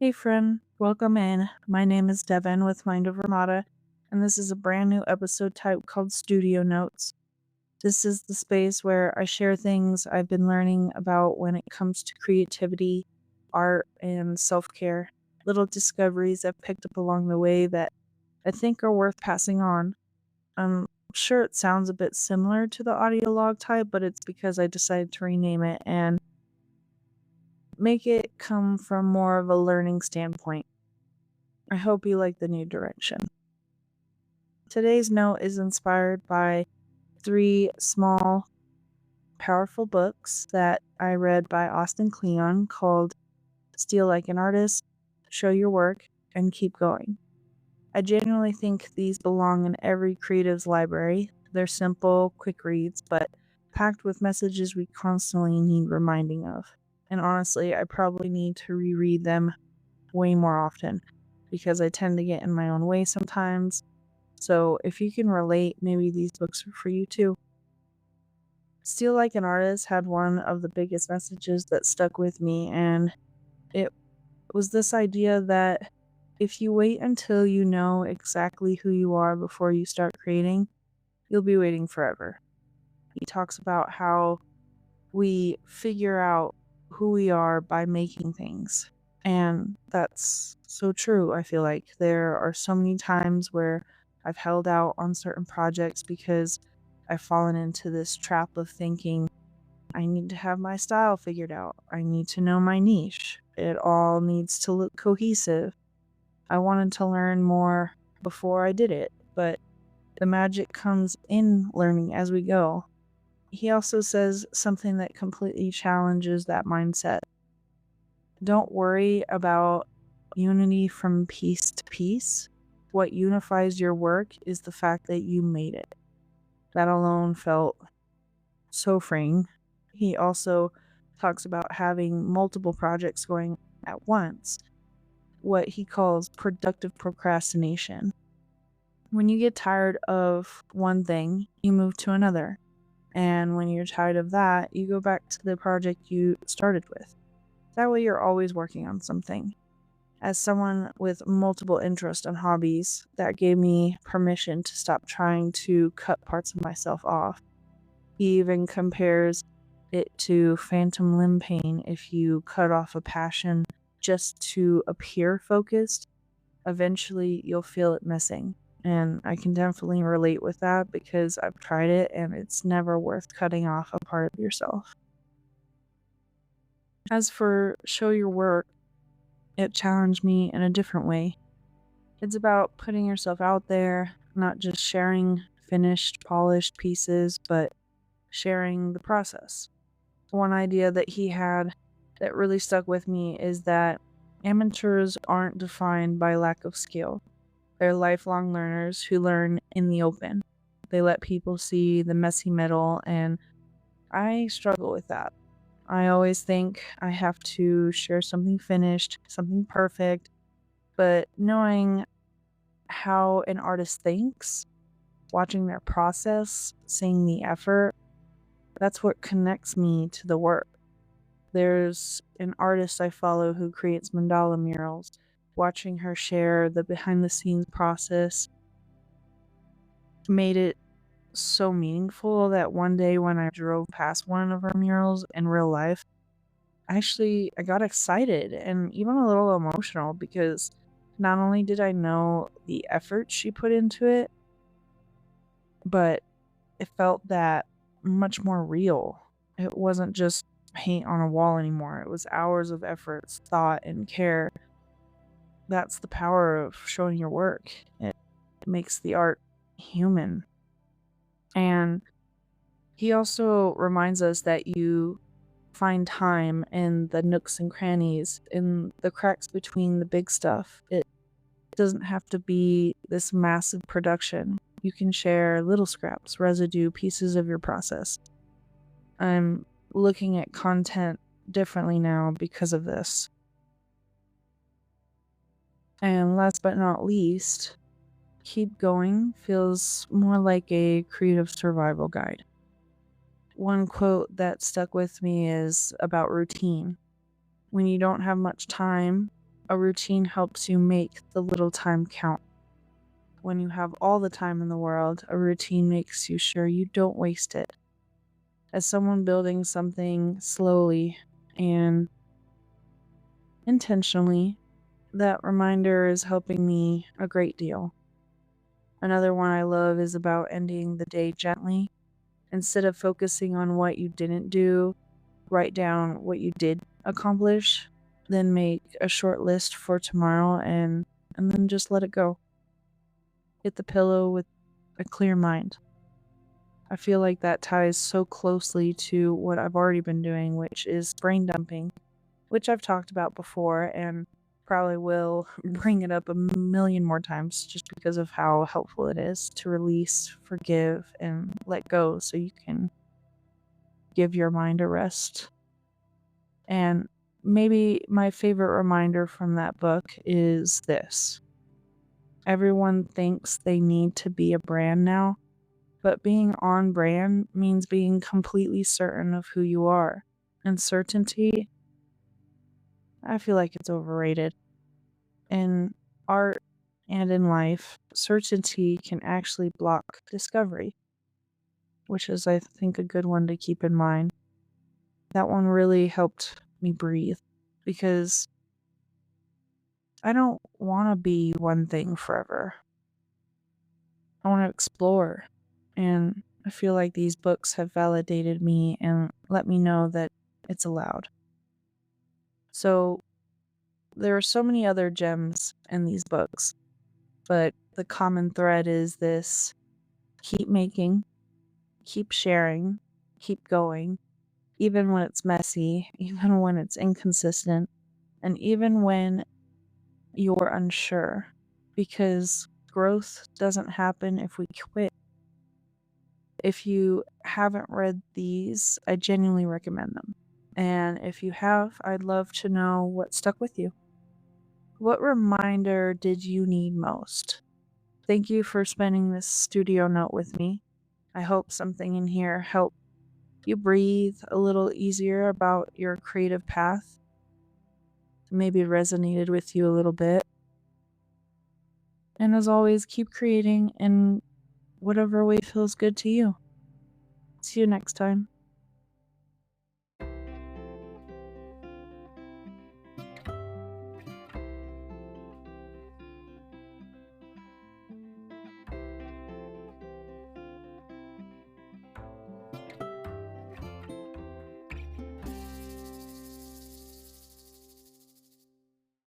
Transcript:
Hey friend, welcome in. My name is Devin with Mind Over Mata, and this is a brand new episode type called Studio Notes. This is the space where I share things I've been learning about when it comes to creativity, art, and self care. Little discoveries I've picked up along the way that I think are worth passing on. I'm sure it sounds a bit similar to the audio log type, but it's because I decided to rename it and make it come from more of a learning standpoint. I hope you like the new direction. Today's note is inspired by three small, powerful books that I read by Austin Kleon called Steal Like an Artist, Show Your Work, and Keep Going. I genuinely think these belong in every creative's library. They're simple, quick reads, but packed with messages we constantly need reminding of. And honestly, I probably need to reread them way more often because I tend to get in my own way sometimes. So if you can relate, maybe these books are for you too. Steal Like an Artist had one of the biggest messages that stuck with me, and it was this idea that if you wait until you know exactly who you are before you start creating, you'll be waiting forever. He talks about how we figure out who we are by making things. And that's so true. I feel like there are so many times where I've held out on certain projects because I've fallen into this trap of thinking I need to have my style figured out. I need to know my niche. It all needs to look cohesive. I wanted to learn more before I did it, but the magic comes in learning as we go. He also says something that completely challenges that mindset. Don't worry about unity from piece to piece. What unifies your work is the fact that you made it. That alone felt so freeing. He also talks about having multiple projects going at once, what he calls productive procrastination. When you get tired of one thing, you move to another. And when you're tired of that, you go back to the project you started with. That way, you're always working on something. As someone with multiple interests and hobbies, that gave me permission to stop trying to cut parts of myself off. He even compares it to phantom limb pain. If you cut off a passion just to appear focused, eventually you'll feel it missing. And I can definitely relate with that because I've tried it and it's never worth cutting off a part of yourself. As for show your work, it challenged me in a different way. It's about putting yourself out there, not just sharing finished, polished pieces, but sharing the process. One idea that he had that really stuck with me is that amateurs aren't defined by lack of skill. They're lifelong learners who learn in the open. They let people see the messy middle, and I struggle with that. I always think I have to share something finished, something perfect, but knowing how an artist thinks, watching their process, seeing the effort, that's what connects me to the work. There's an artist I follow who creates mandala murals. Watching her share the behind the scenes process made it so meaningful that one day when I drove past one of her murals in real life, I got excited and even a little emotional because not only did I know the effort she put into it, but it felt that much more real. It wasn't just paint on a wall anymore. It was hours of effort, thought, and care. That's the power of showing your work. It makes the art human. And he also reminds us that you find time in the nooks and crannies, in the cracks between the big stuff. It doesn't have to be this massive production. You can share little scraps, residue, pieces of your process. I'm looking at content differently now because of this. And last but not least, Keep Going feels more like a creative survival guide. One quote that stuck with me is about routine. When you don't have much time, A routine helps you make the little time count. When you have all the time in the world, a routine makes you sure you don't waste it. As someone building something slowly and intentionally, that reminder is helping me a great deal. Another one I love is about ending the day gently. Instead of focusing on what you didn't do, write down what you did accomplish, then make a short list for tomorrow and then just let it go. Hit the pillow with a clear mind. I feel like that ties so closely to what I've already been doing, which is brain dumping, which I've talked about before and probably will bring it up a million more times just because of how helpful it is to release, forgive, and let go so you can give your mind a rest. And maybe my favorite reminder from that book is this. Everyone thinks they need to be a brand now, but being on brand means being completely certain of who you are. And certainty, I feel like it's overrated. In art and in life, certainty can actually block discovery, which is, I think, a good one to keep in mind. That one really helped me breathe because I don't want to be one thing forever. I want to explore. And I feel like these books have validated me and let me know that it's allowed. So there are so many other gems in these books, but the common thread is this: keep making, keep sharing, keep going, even when it's messy, even when it's inconsistent, and even when you're unsure, because growth doesn't happen if we quit. If you haven't read these, I genuinely recommend them. And if you have, I'd love to know what stuck with you. What reminder did you need most? Thank you for spending this studio note with me. I hope something in here helped you breathe a little easier about your creative path. Maybe it resonated with you a little bit. And as always, keep creating in whatever way feels good to you. See you next time.